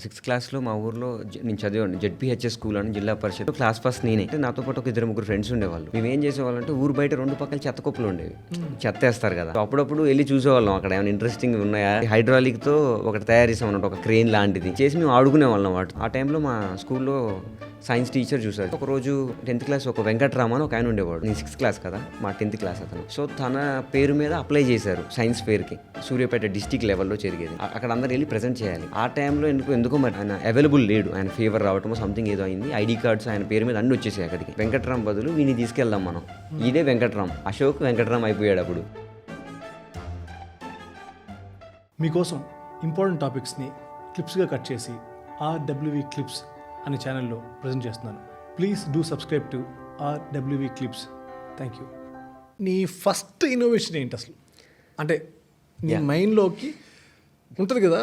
Sixth క్లాస్‌లో మా ఊర్లో నేను చదివాను. జెడ్పీహెచ్ఎస్ స్కూల్ అని జిల్లా పరిషత్. క్లాస్ ఫస్ట్ నేనే. అంటే నాతో పాటు ఒక ఇద్దరు ముగ్గురు ఫ్రెండ్స్ ఉండేవాళ్ళు. మేమేం చేసేవాళ్ళంటే ఊరు బయట 2 పక్కల చెత్త కుప్పలు ఉండేవి. చెత్తేస్తారు కదా! అప్పుడప్పుడు వెళ్లి చూసేవాళ్ళం అక్కడ ఏమైనా ఇంట్రెస్టింగ్ ఉన్నాయా. హైడ్రాలిక్‌తో ఒకటి తయారు చేసామన్నమాట. ఒక క్రేన్ లాంటిది చేసి మేము ఆడుకునేవాళ్ళం వాటితో. ఆ టైంలో మా స్కూల్‌లో సైన్స్ టీచర్ చూసారు. ఒకరోజు 10th క్లాస్ ఒక వెంకట్రామ అని ఒక ఆయన ఉండేవాడు. నేను 6th క్లాస్ కదా, మా 10th క్లాస్ అతను. సో తన పేరు మీద అప్లై చేశారు సైన్స్ ఫేర్కి. సూర్యాపేట డిస్టిక్ లెవెల్లో జరిగేది. అక్కడ అందరు వెళ్ళి ప్రెజెంట్ చేయాలి. ఆ టైంలో ఎందుకో మరి ఆయన అవైలబుల్ లేడు. ఆయన ఫీవర్ రావటమో సంథింగ్ ఏదో అయింది. ఐడి కార్డ్స్ ఆయన పేరు మీద అన్ని వచ్చేసాయి అక్కడికి. వెంకట్రామ్ బదులు వీని తీసుకెళ్దాం మనం. ఇదే వెంకట్రామ్. అశోక్ వెంకట్రామ్ అయిపోయాడు అప్పుడు. మీకోసం ఇంపార్టెంట్ టాపిక్స్ని క్లిప్స్గా కట్ చేసి ఆర్డబ్ల్యూవి క్లిప్స్ అనే ఛానల్లో ప్రజెంట్ చేస్తున్నాను. Please do subscribe to RWV clips. Thank you. నీ ఫస్ట్ ఇన్నోవేషన్ ఏంటి అసలు? అంటే నీ మైండ్లోకి ఉంటుంది కదా,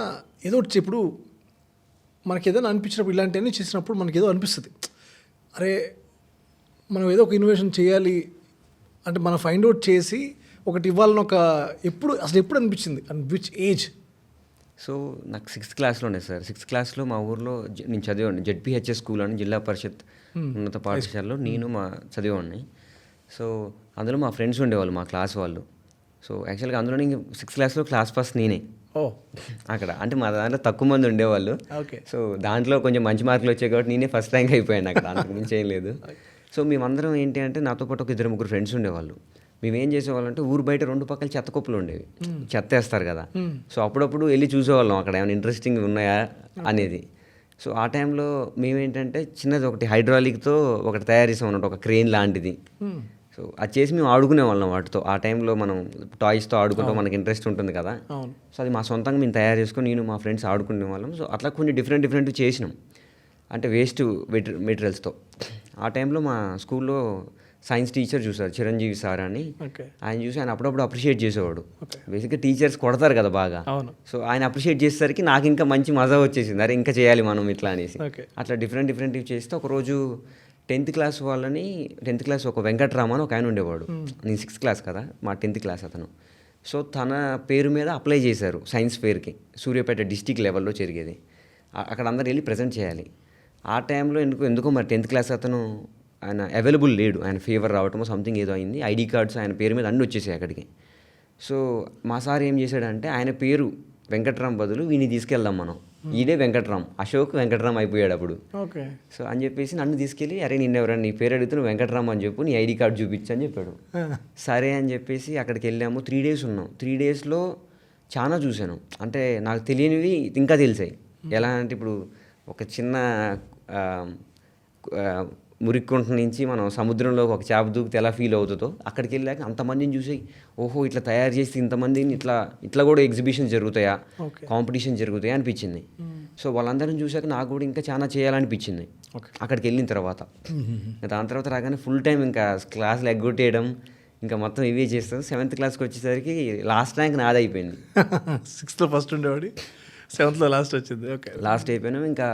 ఏదో ఒకటి ఇప్పుడు మనకి ఏదైనా అనిపించినప్పుడు, ఇలాంటివన్నీ చేసినప్పుడు మనకి ఏదో అనిపిస్తుంది, అరే మనం ఏదో ఒక ఇన్నోవేషన్ చేయాలి అంటే మనం ఫైండ్ అవుట్ చేసి ఒకటి ఇవ్వాలని ఎప్పుడు అనిపించింది? And which age? సో నాకు 6th క్లాస్లోనే సార్. 6th క్లాస్లో మా ఊర్లో నేను చదివాను. జెడ్పీహెచ్ఎస్ స్కూల్ అని జిల్లా పరిషత్ ఉన్నత పాఠశాలలో నేను చదివాడిని. సో అందులో మా ఫ్రెండ్స్ ఉండేవాళ్ళు, మా క్లాస్ వాళ్ళు. సో యాక్చువల్గా అందులో నేను 6th క్లాస్లో క్లాస్ ఫస్ట్ నేనే. అక్కడ అంటే మా దాంట్లో తక్కువ మంది ఉండేవాళ్ళు. ఓకే. సో దాంట్లో కొంచెం మంచి మార్కులు వచ్చాయి కాబట్టి నేనే ఫస్ట్ ర్యాంక్ అయిపోయాను అక్కడ. అంతకు మించి ఏం లేదు. సో మేమందరం ఏంటి అంటే నాతో పాటు ఒక ఇద్దరు ముగ్గురు ఫ్రెండ్స్ ఉండేవాళ్ళు. మేమేం చేసేవాళ్ళంటే ఊరు బయట 2 పక్కల చెత్త కుప్పలు ఉండేవి. చెత్తేస్తారు కదా! సో అప్పుడప్పుడు వెళ్ళి చూసేవాళ్ళం అక్కడ ఏమైనా ఇంట్రెస్టింగ్ ఉన్నాయా అనేది. సో ఆ టైంలో మేమేంటంటే చిన్నది ఒకటి హైడ్రాలిక్‌తో ఒకటి తయారు చేసామన్నమాట. ఒక క్రేన్ లాంటిది. సో అది చేసి మేము ఆడుకునేవాళ్ళం వాటితో. ఆ టైంలో మనం టాయ్స్తో ఆడుకుంటాం, మనకి ఇంట్రెస్ట్ ఉంటుంది కదా. సో అది మా సొంతంగా మేము తయారు చేసుకొని నేను మా ఫ్రెండ్స్ ఆడుకునేవాళ్ళం. సో అట్లా కొన్ని డిఫరెంట్ చేసినాం. అంటే వేస్ట్ మెటీరియల్స్తో. ఆ టైంలో మా స్కూల్లో సైన్స్ టీచర్ చూసారు, చిరంజీవి సార్ అని. ఆయన చూసి ఆయన అప్పుడప్పుడు అప్రిషియేట్ చేసేవాడు. బేసిక్గా టీచర్స్ కొడతారు కదా బాగా. సో ఆయన అప్రిషియేట్ చేసేసరికి నాకు ఇంకా మంచి మజా వచ్చేసింది, అరే ఇంకా చేయాలి మనం ఇట్లా అనేసి. అట్లా డిఫరెంట్ చేస్తే ఒకరోజు 10th క్లాస్ వాళ్ళని 10th క్లాస్ ఒక వెంకట్రామ అని ఒక ఆయన ఉండేవాడు. నేను 6th క్లాస్ కదా, మా 10th క్లాస్ అతను. సో తన పేరు మీద అప్లై చేశారు సైన్స్ ఫేర్కి. సూర్యాపేట డిస్టిక్ లెవెల్లో జరిగేది. అక్కడ అందరు వెళ్ళి ప్రజెంట్ చేయాలి. ఆ టైంలో ఎందుకో మరి 10th క్లాస్ అతను ఆయన అవైలబుల్ లేడు. ఆయన ఫీవర్ రావటమో సంథింగ్ ఏదో అయింది. ఐడి కార్డ్స్ ఆయన పేరు మీద అన్నీ వచ్చేసాయి అక్కడికి. సో మా సార్ ఏం చేశాడంటే ఆయన పేరు వెంకట్రామ్ బదులు వీని తీసుకెళ్దాం మనం. ఇదే వెంకట్రామ్. అశోక్ వెంకట్రామ్ అయిపోయాడు అప్పుడు. ఓకే. సో అని చెప్పేసి నన్ను తీసుకెళ్ళి, అరే నిన్న ఎవరైనా నీ పేరు అడిగితే నువ్వు వెంకట్రామ్ అని చెప్పు, నీ ఐడి కార్డ్ చూపించు అని చెప్పాడు. సరే అని చెప్పేసి అక్కడికి వెళ్ళాము. 3 days ఉన్నాం. 3 daysలో చాలా చూశాను. అంటే నాకు తెలియనివి ఇంకా తెలిసాయి. ఎలా అంటే ఇప్పుడు ఒక చిన్న మురిక్కుంట నుంచి మనం సముద్రంలో ఒక చేప దూకితే ఎలా ఫీల్ అవుతుందో, అక్కడికి వెళ్ళాక అంతమందిని చూసి ఓహో ఇట్లా తయారు చేసి ఇంతమందిని ఇట్లా కూడా ఎగ్జిబిషన్స్ జరుగుతాయా, కాంపిటీషన్ జరుగుతాయా అనిపించింది. సో వాళ్ళందరిని చూసాక నాకు కూడా ఇంకా చాలా చేయాలనిపించింది అక్కడికి వెళ్ళిన తర్వాత. దాని తర్వాత రాగానే ఫుల్ టైం ఇంకా క్లాసులు ఎగ్గొట్టేయడం, ఇంకా మొత్తం ఇవే చేస్తాం. 7th క్లాస్కి వచ్చేసరికి లాస్ట్ ర్యాంక్ నాది అయిపోయింది. 6th ఫస్ట్ ఉండేవాడి, 7th లాస్ట్ వచ్చింది. ఓకే. లాస్ట్ అయిపోయినాం. ఇంకా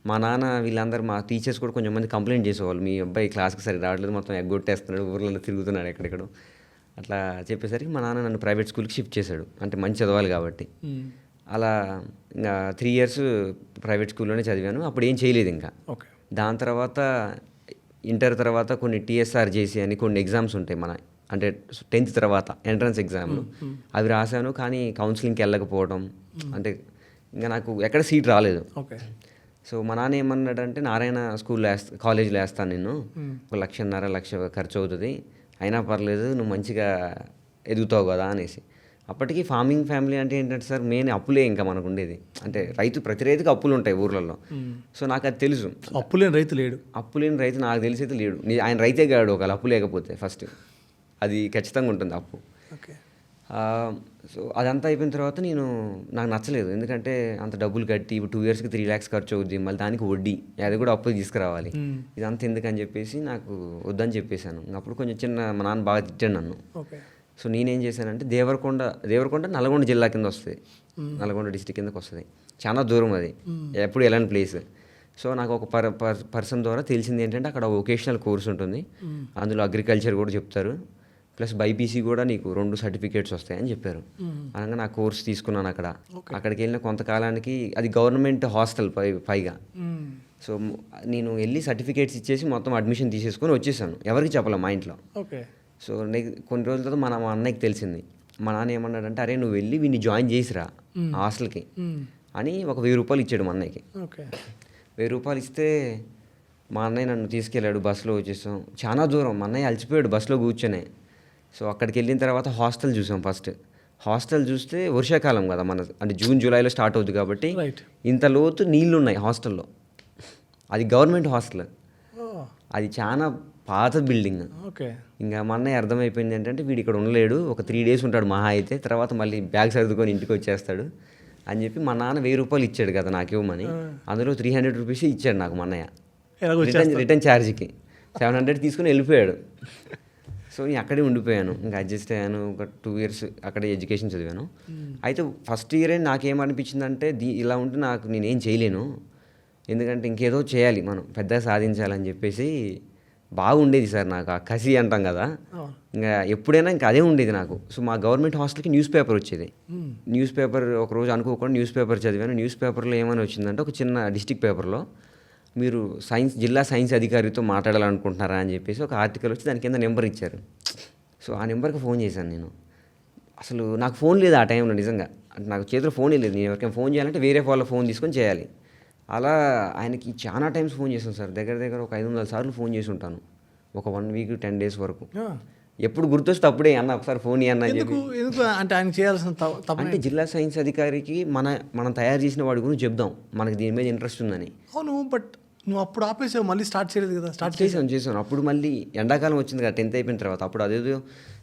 మా నాన్న వీళ్ళందరూ మా టీచర్స్ కూడా కొంచెం మంది కంప్లైంట్ చేసేవాళ్ళు, మీ అబ్బాయి క్లాస్కి సరిగ్గా రావట్లేదు, మొత్తం ఎగ్గొట్టేస్తున్నాడు, ఊర్లలో తిరుగుతున్నాడు ఎక్కడెక్కడో అట్లా చెప్పేసరికి మా నాన్న నన్ను ప్రైవేట్ స్కూల్కి షిఫ్ట్ చేశాడు. అంటే మంచి చదవాలి కాబట్టి. అలా ఇంకా 3 years ప్రైవేట్ స్కూల్లోనే చదివాను. అప్పుడు ఏం చేయలేదు ఇంకా. దాని తర్వాత ఇంటర్ తర్వాత కొన్ని TSR JC అని కొన్ని ఎగ్జామ్స్ ఉంటాయి అంటే 10th తర్వాత ఎంట్రన్స్ ఎగ్జామ్లు. అవి రాశాను, కానీ కౌన్సిలింగ్కి వెళ్ళకపోవడం, అంటే ఇంకా నాకు ఎక్కడ సీట్ రాలేదు. సో మా నాన్న ఏమన్నాడంటే, నారాయణ కాలేజీలో వేస్తాను నిన్ను, 1.5 లక్ష ఖర్చు అవుతుంది, అయినా పర్లేదు నువ్వు మంచిగా ఎదుగుతావు కదా అనేసి. అప్పటికి ఫార్మింగ్ ఫ్యామిలీ అంటే ఏంటంటే సార్, మెయిన్ అప్పులే ఇంకా మనకు ఉండేది. అంటే ప్రతి రైతుకి అప్పులు ఉంటాయి ఊర్లలో. సో నాకు అది తెలుసు. అప్పులేని రైతు నాకు తెలిసి అయితే లేడు. ఆయన రైతే కాడు ఒకవేళ అప్పు లేకపోతే. ఫస్ట్ అది ఖచ్చితంగా ఉంటుంది అప్పు. సో అదంతా అయిపోయిన తర్వాత నాకు నచ్చలేదు. ఎందుకంటే అంత డబ్బులు కట్టి ఇప్పుడు 2 yearsకి 3 lakhs ఖర్చు అవుద్ది, మళ్ళీ దానికి వడ్డీ, అది కూడా అప్పు తీసుకురావాలి, ఇదంతా ఎందుకని చెప్పేసి నాకు వద్దని చెప్పేశాను. అప్పుడు కొంచెం మా నాన్న బాగా తిట్టాడు నన్ను. సో నేనేం చేశానంటే దేవరకొండ నల్గొండ జిల్లా కింద వస్తుంది, నల్గొండ డిస్టిక్ కిందకి వస్తుంది. చాలా దూరం అది, ఎప్పుడు వెళ్ళని ప్లేస్. సో నాకు ఒక పర్సన్ ద్వారా తెలిసింది ఏంటంటే అక్కడ వొకేషనల్ కోర్స్ ఉంటుంది, అందులో అగ్రికల్చర్ కూడా చెప్తారు, ప్లస్ బైపీసీ కూడా నీకు 2 సర్టిఫికేట్స్ వస్తాయని చెప్పారు. అనగా నా కోర్స్ తీసుకున్నాను అక్కడ. అక్కడికి వెళ్ళిన కొంతకాలానికి అది గవర్నమెంట్ హాస్టల్ పైగా. సో నేను వెళ్ళి సర్టిఫికేట్స్ ఇచ్చేసి మొత్తం అడ్మిషన్ తీసేసుకొని వచ్చేసాను. ఎవరికి చెప్పలే మా ఇంట్లో. ఓకే. సో కొన్ని రోజుల తర్వాత మా అన్నయ్యకి తెలిసింది. మా నాన్న ఏమన్నాడంటే, అరే నువ్వు వెళ్ళి వీడిని జాయిన్ చేసిరా హాస్టల్కి అని ఒక 1000 రూపాయలు ఇచ్చాడు మా అన్నయ్యకి. ఓకే. 1000 రూపాయలు ఇస్తే మా అన్నయ్య నన్ను తీసుకెళ్ళాడు. బస్సులో వచ్చేసాం. చాలా దూరం. మా అన్నయ్య అలసిపోయాడు బస్సులో కూర్చొనే. సో అక్కడికి వెళ్ళిన తర్వాత హాస్టల్ చూసాం. ఫస్ట్ హాస్టల్ చూస్తే వర్షాకాలం కదా, అంటే జూన్ జూలైలో స్టార్ట్ అవుతుంది కాబట్టి ఇంత లోతు నీళ్ళు ఉన్నాయి హాస్టల్లో. అది గవర్నమెంట్ హాస్టల్. అది చాలా పాత బిల్డింగ్. ఓకే. ఇంకా మా అన్నయ్య అర్థమైపోయింది ఏంటంటే వీడు ఇక్కడ ఉండలేడు, ఒక 3 days ఉంటాడు మహా అయితే, తర్వాత మళ్ళీ బ్యాగ్ సర్దుకొని ఇంటికి వచ్చేస్తాడు అని చెప్పి మా నాన్న 1000 రూపాయలు ఇచ్చాడు కదా నాకు ఇవ్వమని. అందులో 300 రూపీస్ ఇచ్చాడు నాకు మా అన్నయ్య రిటర్న్ ఛార్జ్కి. 700 తీసుకుని వెళ్ళిపోయాడు. సో నేను అక్కడే ఉండిపోయాను. ఇంకా అడ్జస్ట్ అయ్యాను. ఒక 2 years అక్కడే ఎడ్యుకేషన్ చదివాను. అయితే ఫస్ట్ ఇయరే నాకేమనిపించిందంటే ఇలా ఉంటే నేనేం చేయలేను, ఎందుకంటే ఇంకేదో చేయాలి, మనం పెద్దగా సాధించాలని చెప్పేసి బాగుండేది సార్ నాకు. ఆ కసి అంటాం కదా, ఇంకా ఎప్పుడైనా ఇంకా అదే ఉండేది నాకు. సో మా గవర్నమెంట్ హాస్టల్కి న్యూస్ పేపర్ వచ్చేది. న్యూస్ పేపర్ ఒకరోజు అనుకోకుండా న్యూస్ పేపర్ చదివాను. న్యూస్ పేపర్లో ఏమని వచ్చిందంటే, ఒక చిన్న డిస్టిక్ పేపర్లో మీరు జిల్లా సైన్స్ అధికారితో మాట్లాడాలనుకుంటున్నారా అని చెప్పేసి ఒక ఆర్టికల్ వచ్చి దాని కింద నెంబర్ ఇచ్చారు. సో ఆ నెంబర్కి ఫోన్ చేశాను నేను. అసలు నాకు ఫోన్ లేదు ఆ టైంలో, నిజంగా అంటే నాకు చేతిలో ఫోనే లేదు. నేను ఎవరికైనా ఫోన్ చేయాలంటే వేరే వాళ్ళ ఫోన్ తీసుకొని చేయాలి. అలా ఆయనకి చాలా టైమ్స్ ఫోన్ చేశాను సార్. దగ్గర ఒక 500 సార్లు ఫోన్ చేసి ఉంటాను, ఒక 1 week 10 days వరకు. ఎప్పుడు గుర్తొస్తే అప్పుడే అన్న ఒకసారి ఫోన్ ఇవ్వన్న అని చెప్పి. అంటే ఆయన చేయాల్సిన అంటే జిల్లా సైన్స్ అధికారికి మనం తయారు చేసిన వాడి గురించి చెప్దాం, మనకి దీని మీద ఇంట్రెస్ట్ ఉందని. అవును, బట్ నువ్వు అప్పుడు ఆపేసావు, మళ్ళీ స్టార్ట్ చేయలేదు కదా? స్టార్ట్ చేసాను. అప్పుడు మళ్ళీ ఎండాకాలం వచ్చింది కదా 10th అయిపోయిన తర్వాత, అప్పుడు అదేదో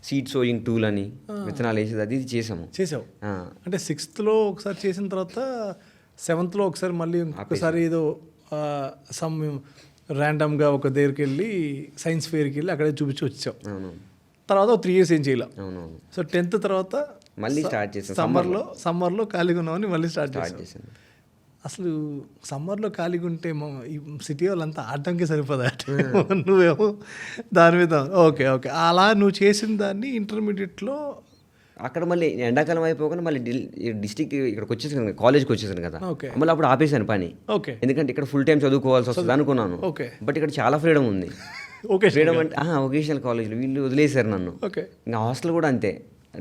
సీడ్ సోయింగ్ టూల్ అని విత్తనాలు వేసేది అది చేసావు. అంటే 6thలో ఒకసారి చేసిన తర్వాత 7thలో ఒకసారి మళ్ళీ ఒకసారి ఏదో సమ్ ర్యాండమ్గా ఒక దగ్గరికి వెళ్ళి సైన్స్ ఫేర్కి వెళ్ళి అక్కడే చూపించి వచ్చావు. తర్వాత 3 years ఏం చేయాలి. సో 10th తర్వాత మళ్ళీ స్టార్ట్ చేసాను. సమ్మర్లో ఖాళీగా ఉన్నామని మళ్ళీ స్టార్ట్ చేసాను. అసలు సమ్మర్లో ఖాళీగా ఉంటే ఈ సిటీ వాళ్ళంతా ఆడటానికి సరిపోదా? నువ్వేమో దాని మీద ఓకే. అలా నువ్వు చేసిన దాన్ని ఇంటర్మీడియట్లో అక్కడ మళ్ళీ ఎండాకాలం అయిపోకుండా మళ్ళీ డిస్టిక్ ఇక్కడికి వచ్చేసాను, కాలేజ్కి వచ్చేసాను కదా, మళ్ళీ అప్పుడు ఆపేసాను పని. ఎందుకంటే ఇక్కడ ఫుల్ టైం చదువుకోవాల్సి వస్తుంది అనుకున్నాను. బట్ ఇక్కడ చాలా ఫ్రీడమ్ ఉంది. ఫ్రీడమ్ అంటే వొకేషనల్ కాలేజ్లో వీళ్ళు వదిలేశారు నన్ను. ఇంకా హాస్టల్ కూడా అంతే.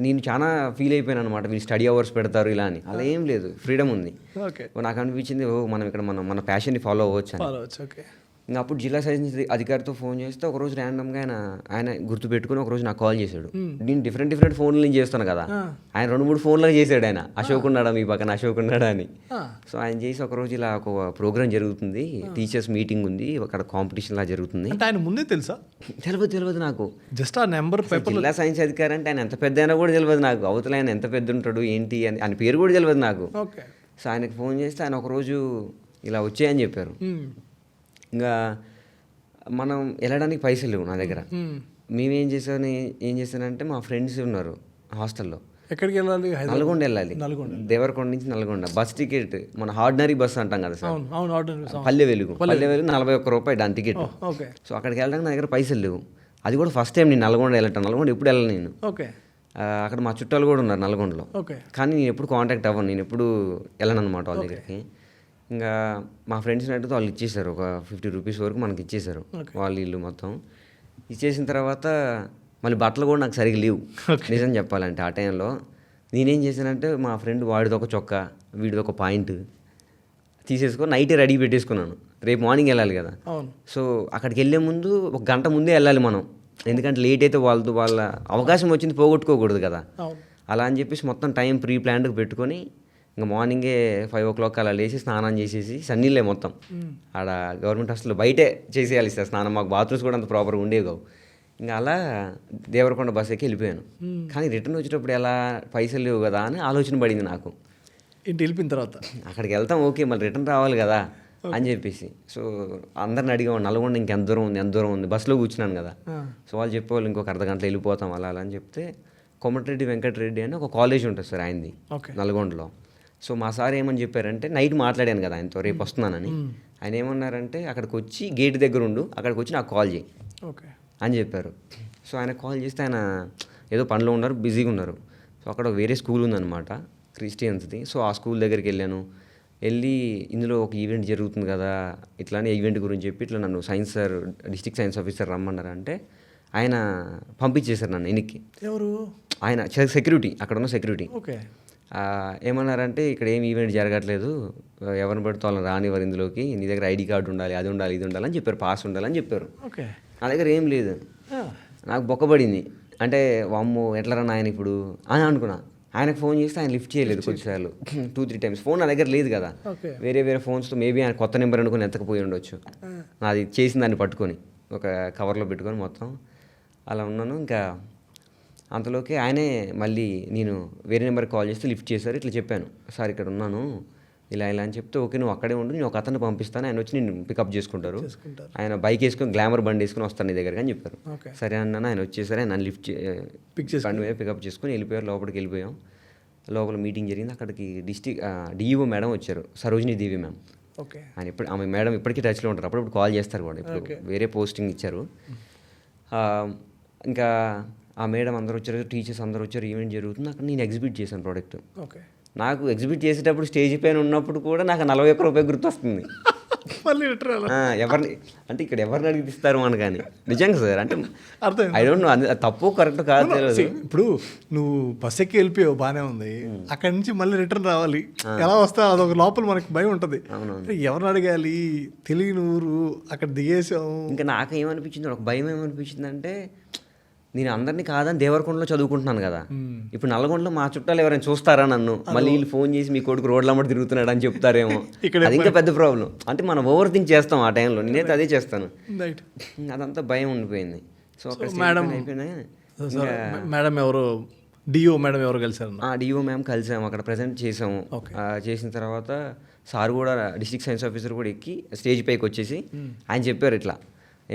నేను చాలా ఫీల్ అయిపోయాను అనమాట, వీళ్ళు స్టడీ అవర్స్ పెడతారు ఇలా అని. అలా ఏం లేదు, ఫ్రీడమ్ ఉంది. నాకు అనిపించింది మనం ఇక్కడ మన ప్యాషన్ని ఫాలో అవ్వచ్చు అని. ఇంకా అప్పుడు జిల్లా సైన్స్ అధికారితో ఫోన్ చేస్తే ఒకరోజు ర్యాండమ్గా ఆయన గుర్తుపెట్టుకుని ఒకరోజు నాకు కాల్ చేశాడు. నేను డిఫరెంట్ ఫోన్లు నేను చేస్తాను కదా, ఆయన 2-3 ఫోన్లు చేశాడు. ఆయన అశోక్ ఉన్నాడా మీ పక్కన, అశోక్ ఉన్నాడా అని. సో ఆయన చేసి ఒకరోజు ఇలా ఒక ప్రోగ్రామ్ జరుగుతుంది, టీచర్స్ మీటింగ్ ఉంది, అక్కడ కాంపిటీషన్ లా జరుగుతుంది. ఆయన ముందే తెలుసా? తెలియదు నాకు. జస్ట్ ఆ నెంబర్ పేపర్. జిల్లా సైన్స్ అధికారి అంటే ఆయన ఎంత పెద్ద అయినా కూడా తెలియదు నాకు. అవతల ఆయన ఎంత పెద్ద ఉంటాడు ఏంటి అని ఆయన పేరు కూడా తెలియదు నాకు. సో ఆయనకు ఫోన్ చేస్తే ఆయన ఒకరోజు ఇలా వచ్చాయని చెప్పారు. ఇంకా మనం వెళ్ళడానికి పైసలు లేవు నా దగ్గర. మేమేం చేశానంటే మా ఫ్రెండ్స్ ఉన్నారు హాస్టల్లో. ఎక్కడికి వెళ్ళాలి? నల్గొండ వెళ్ళాలి. దేవరకొండ నుంచి నల్గొండ బస్ టికెట్, మన ఆర్డినరీ బస్ అంటాం కదా సార్, పల్లె వెలుగు 41 రూపాయలు దాని టికెట్. సో అక్కడికి వెళ్ళడానికి నా దగ్గర పైసలు లేవు. అది కూడా ఫస్ట్ టైం నేను నల్గొండ ఎప్పుడు వెళ్ళను నేను. అక్కడ మా చుట్టాలు కూడా ఉన్నారు నల్గొండలో, కానీ నేను ఎప్పుడు కాంటాక్ట్ అవ్వను, నేను ఎప్పుడు వెళ్ళను అనమాట వాళ్ళ దగ్గరికి. ఇంకా మా ఫ్రెండ్స్ని అడిగితే వాళ్ళు ఇచ్చేసారు, ఒక 50 రూపీస్ వరకు మనకి ఇచ్చేసారు వాళ్ళ ఇల్లు మొత్తం. ఇచ్చేసిన తర్వాత మళ్ళీ బట్టలు కూడా నాకు సరిగ్గా లేవు నిజం చెప్పాలంటే. ఆ టైంలో నేనేం చేశానంటే మా ఫ్రెండ్ వాడిది ఒక చొక్కా వీడిది ఒక పాయింట్ తీసేసుకొని నైటే రెడీ పెట్టేసుకున్నాను, రేపు మార్నింగ్ వెళ్ళాలి కదా. సో అక్కడికి వెళ్ళే ముందు 1 గంట ముందే వెళ్ళాలి మనం, ఎందుకంటే లేట్ అయితే వాళ్ళ అవకాశం వచ్చింది పోగొట్టుకోకూడదు కదా. అలా అని చెప్పేసి మొత్తం టైం ప్రీ ప్లాన్డ్గా పెట్టుకొని ఇంకా మార్నింగే 5 o'clock అలా లేచి స్నానం చేసేసి సన్నీళ్ళే మొత్తం ఆడ గవర్నమెంట్ హాస్టల్లో బయటే చేసేయాలి సార్ స్నానం. మాకు బాత్రూమ్స్ కూడా అంత ప్రాపర్గా ఉండేవి కావు. ఇంకా అలా దేవరకొండ బస్ ఎక్కి వెళ్ళిపోయాను. కానీ రిటర్న్ వచ్చేటప్పుడు ఎలా పైసలు లేవు కదా అని ఆలోచన పడింది నాకు. ఇంటి వెళ్ళిపోయిన తర్వాత అక్కడికి వెళ్తాం ఓకే, మళ్ళీ రిటర్న్ రావాలి కదా అని చెప్పేసి. సో అందరిని అడిగాము నల్గొండ ఇంకెంత దూరం ఉంది బస్సులో కూర్చున్నాను కదా. సో వాళ్ళు చెప్పేవాళ్ళు ఇంకొక అర్ధగంటలో వెళ్ళిపోతాం అలా అని చెప్తే, కోమటిరెడ్డి వెంకటరెడ్డి అని ఒక కాలేజ్ ఉంటుంది సార్ ఆయనది నల్గొండలో. సో మా సార్ ఏమని చెప్పారంటే, నైట్ మాట్లాడాను కదా ఆయనతో రేపు వస్తున్నానని, ఆయన ఏమన్నారంటే అక్కడికి వచ్చి గేట్ దగ్గర ఉండు, అక్కడికి వచ్చి నాకు కాల్ చేయి అని చెప్పారు. సో ఆయన కాల్ చేస్తే ఆయన ఏదో పనిలో ఉన్నారు, బిజీగా ఉన్నారు. సో అక్కడ వేరే స్కూల్ ఉందన్నమాట క్రిస్టియన్స్ది. సో ఆ స్కూల్ దగ్గరికి వెళ్ళాను. వెళ్ళి ఇందులో ఒక ఈవెంట్ జరుగుతుంది కదా, ఇట్లానే ఈవెంట్ గురించి చెప్పి ఇట్లా నన్ను science sir, district science officer రమ్మన్నారు. అంటే ఆయన పంపించేశారు నన్ను వెనక్కి. ఎవరు? ఆయన సెక్యూరిటీ, అక్కడ ఉన్న సెక్యూరిటీ. ఓకే. ఏమన్నారంటే ఇక్కడ ఏం ఈవెంట్ జరగట్లేదు, ఎవరిని పడితే వాళ్ళని రానివ్వరు ఇందులోకి, నీ దగ్గర ఐడి కార్డు ఉండాలి, అది ఉండాలి, ఇది ఉండాలని చెప్పారు, పాస్ ఉండాలని చెప్పారు. ఓకే. నా దగ్గర ఏం లేదు. నాకు బొక్కబడింది. అంటే వామ్మో ఎట్లా రా నాయన ఇప్పుడు అని అనుకున్నా. ఆయనకు ఫోన్ చేస్తే ఆయన లిఫ్ట్ చేయలేదు కొద్దిసార్లు, 2-3 టైమ్స్. ఫోన్ నా దగ్గర లేదు కదా, వేరే ఫోన్స్తో మేబీ ఆయన కొత్త నెంబర్ అనుకుని ఎత్తకపోయి ఉండొచ్చు. నాది చేసిన దాన్ని పట్టుకొని ఒక కవర్లో పెట్టుకొని మొత్తం అలా ఉన్నాను. ఇంకా అంతలోకి ఆయనే మళ్ళీ నేను వేరే నెంబర్కి కాల్ చేస్తే లిఫ్ట్ చేశారు. ఇట్లా చెప్పాను, సార్ ఇక్కడ ఉన్నాను ఇలా అని చెప్తే, ఓకే నువ్వు అక్కడే ఉండు, నేను ఒక అతన్ని పంపిస్తాను, ఆయన వచ్చి నేను పికప్ చేసుకుంటారు, ఆయన బైక్ వేసుకొని గ్లామర్ బండి వేసుకొని వస్తాను నీ దగ్గరికి అని చెప్పారు. సరే అన్నాను. ఆయన వచ్చేసరి ఆయన లిఫ్ట్ బండి మీద పికప్ చేసుకొని వెళ్ళిపోయారు. లోపలికి వెళ్ళిపోయాం. లోపల మీటింగ్ జరిగింది. అక్కడికి డిఈఓ మేడం వచ్చారు, సరోజిని దేవి మ్యామ్. ఓకే. ఆయన ఆమె మేడం ఇప్పటికీ టచ్లో ఉంటారు, అప్పుడప్పుడు కాల్ చేస్తారు కూడా. ఇప్పుడు వేరే పోస్టింగ్ ఇచ్చారు. ఇంకా ఆ మేడం అందరూ వచ్చారు, టీచర్స్ అందరూ వచ్చారు, ఈవెంట్ జరుగుతుంది. అక్కడ నేను ఎగ్జిబిట్ చేశాను ప్రోడక్ట్. ఓకే. నాకు ఎగ్జిబిట్ చేసేటప్పుడు స్టేజ్ పైన ఉన్నప్పుడు కూడా నాకు 41 రూపాయలు గుర్తొస్తుంది. మళ్ళీ ఎవరిని అంటే ఇక్కడ ఎవరిని అడిగి తీస్తారు అని, కానీ నిజంగా సార్ అంటే అర్థం ఐ డోంట్ నో తప్పు కరెక్ట్ కాదు తెలియదు. ఇప్పుడు నువ్వు బస్ ఎక్కి వెళ్ళిపోయావు, బాగానే ఉంది. అక్కడి నుంచి మళ్ళీ రిటర్న్ రావాలి, ఎలా వస్తా అదొక లోపల మనకి భయం ఉంటుంది. ఎవరిని అడగాలి, తెలియని ఊరు, అక్కడ దిగేసాము. ఇంకా నాకు ఏమనిపించింది, ఒక భయం ఏమనిపించింది అంటే, నేను అందరినీ కాదని దేవరకొండలో చదువుకుంటున్నాను కదా, ఇప్పుడు నల్లగొండలో మా చుట్టాలు ఎవరైనా చూస్తారా నన్ను, మళ్ళీ వీళ్ళు ఫోన్ చేసి మీ కొడుకు రోడ్ల అమ్మటి తిరుగుతున్నాడు అని చెప్తారేమో, అది ఇంకా పెద్ద ప్రాబ్లం. అంటే మనం ఓవర్ థింక్ చేస్తాం ఆ టైంలో, నేనైతే అదే చేస్తాను. అదంతా భయం ఉండిపోయింది. సో అక్కడ మేడం ఎవరు, డిఓ మేడం ఎవరు కలిసారు? డిఓ మ్యామ్ కలిసాము, అక్కడ ప్రజెంట్ చేసాము. చేసిన తర్వాత సార్ కూడా, డిస్ట్రిక్ట్ సైన్స్ ఆఫీసర్ కూడా ఎక్కి స్టేజ్ పైకి వచ్చేసి ఆయన చెప్పారు, ఇట్లా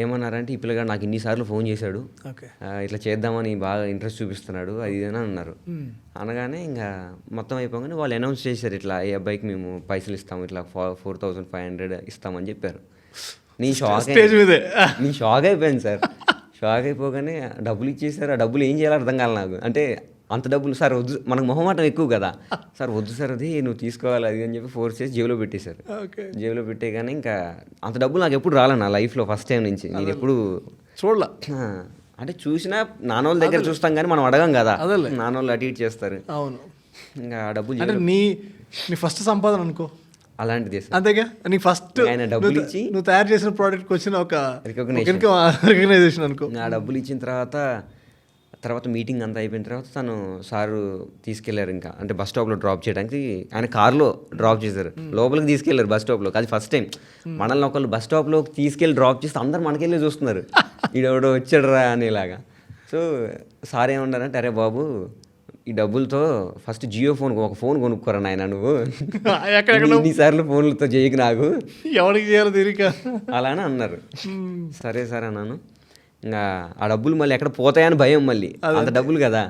ఏమన్నారంటే, ఈ పిల్లగాడు నాకు ఇన్నిసార్లు ఫోన్ చేశాడు, ఇట్లా చేద్దామని బాగా ఇంట్రెస్ట్ చూపిస్తున్నాడు, అది ఇదని అన్నారు. అనగానే ఇంకా మొత్తం అయిపోగానే వాళ్ళు అనౌన్స్ చేశారు, ఇట్లా ఈ అబ్బాయికి మేము పైసలు ఇస్తాము, ఇట్లా 4500 ఇస్తామని చెప్పారు. నేను షాక్ అయిపోయాను సార్. షాక్ అయిపోగానే డబ్బులు ఇచ్చేసారు. ఆ డబ్బులు ఏం చేయాలో అర్థం కాదు నాకు. అంటే అంత డబ్బులు సార్ వద్దు, మనకు మొహమాటం ఎక్కువ కదా, సార్ వద్దు సార్ అది నువ్వు తీసుకోవాలి అది అని చెప్పి ఫోర్స్ చేసి జేబులో పెట్టేశారు. జేబులో పెట్టే కానీ ఇంకా అంత డబ్బులు నాకు ఎప్పుడు రాలే నా లైఫ్లో, ఫస్ట్ టైం నుంచి నేను ఎప్పుడు చూడలే. అంటే చూసినా నాన్నోళ్ళ దగ్గర చూస్తాం కానీ మనం అడగం కదా, నాన్నోళ్ళు అటు ఇటు చేస్తారు. అవును. ఇంకా డబ్బులు నీ ఫస్ట్ సంపాదన అనుకో అలాంటిది అంతేగా. నీకు ఫస్ట్ ఆయన డబ్బులు ఇచ్చి నువ్వు తయారు చేసిన ప్రోడక్ట్కి వచ్చిన ఒక రికగ్నైజేషన్ అనుకో. ఆ డబ్బులు ఇచ్చిన తర్వాత మీటింగ్ అంతా అయిపోయిన తర్వాత తను సారు తీసుకెళ్లారు, ఇంకా అంటే బస్ స్టాప్లో డ్రాప్ చేయడానికి. ఆయన కార్లో డ్రాప్ చేశారు, లోపలికి తీసుకెళ్లారు బస్ స్టాప్లో. అది ఫస్ట్ టైం మనల్ని ఒకళ్ళు బస్ స్టాప్లో తీసుకెళ్ళి డ్రాప్ చేస్తే అందరు మనకెళ్ళి చూస్తున్నారు, ఈడెవడో వచ్చాడురా అనేలాగా. సో సార్ ఏమన్నారంటే, అరే బాబు ఈ డబ్బులతో ఫస్ట్ జియో ఫోన్, ఒక ఫోన్ కొనుక్కోరా నాయన, నువ్వు ఇన్నిసార్లు ఫోన్లతో చేయకు, నాకు ఎవరికి చేయాలో తెలియక అలానే అన్నారు. సరే సరే అన్నాను. ఇంకా ఆ డబ్బులు మళ్ళీ ఎక్కడ పోతాయని భయం, మళ్ళీ అంత డబ్బులు కదా.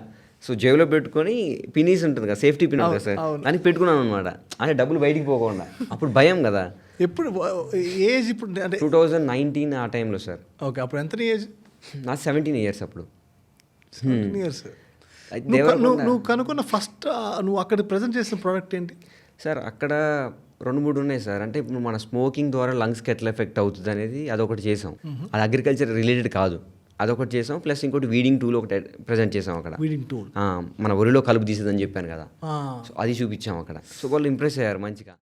సో జేబులో పెట్టుకొని పినీస్ ఉంటుంది కదా, సేఫ్టీ పిన్ ఉంటుంది సార్, అని పెట్టుకున్నాను అనమాట. అంటే డబ్బులు బయటికి పోకుండా, అప్పుడు భయం కదా. ఎప్పుడు ఏజ్? ఇప్పుడు 2019 ఆ టైంలో సార్. ఓకే. అప్పుడు ఎంత ఏజ్? నాకు 17 ఇయర్స్ అప్పుడు. 17 ఇయర్స్. నువ్వు కనుక్కున్న ఫస్ట్ నువ్వు అక్కడ ప్రజెంట్ చేసిన ప్రోడక్ట్ ఏంటి సార్? అక్కడ 2-3 ఉన్నాయి సార్. అంటే ఇప్పుడు మన స్మోకింగ్ ద్వారా లంగ్స్కి ఎట్లా ఎఫెక్ట్ అవుతుంది అనేది అదొకటి చేసాం. అది అగ్రికల్చర్ రిలేటెడ్ కాదు, అదొకటి చేసాం. ప్లస్ ఇంకోటి వీడింగ్ టూల్ ఒకటి ప్రజెంట్ చేసాం అక్కడ. వీడింగ్ టూల్ మన ఒరిలో కలుపు తీసేదని చెప్పాను కదా, సో అది చూపించాం అక్కడ. సో వాళ్ళు ఇంప్రెస్ అయ్యారు మంచిగా.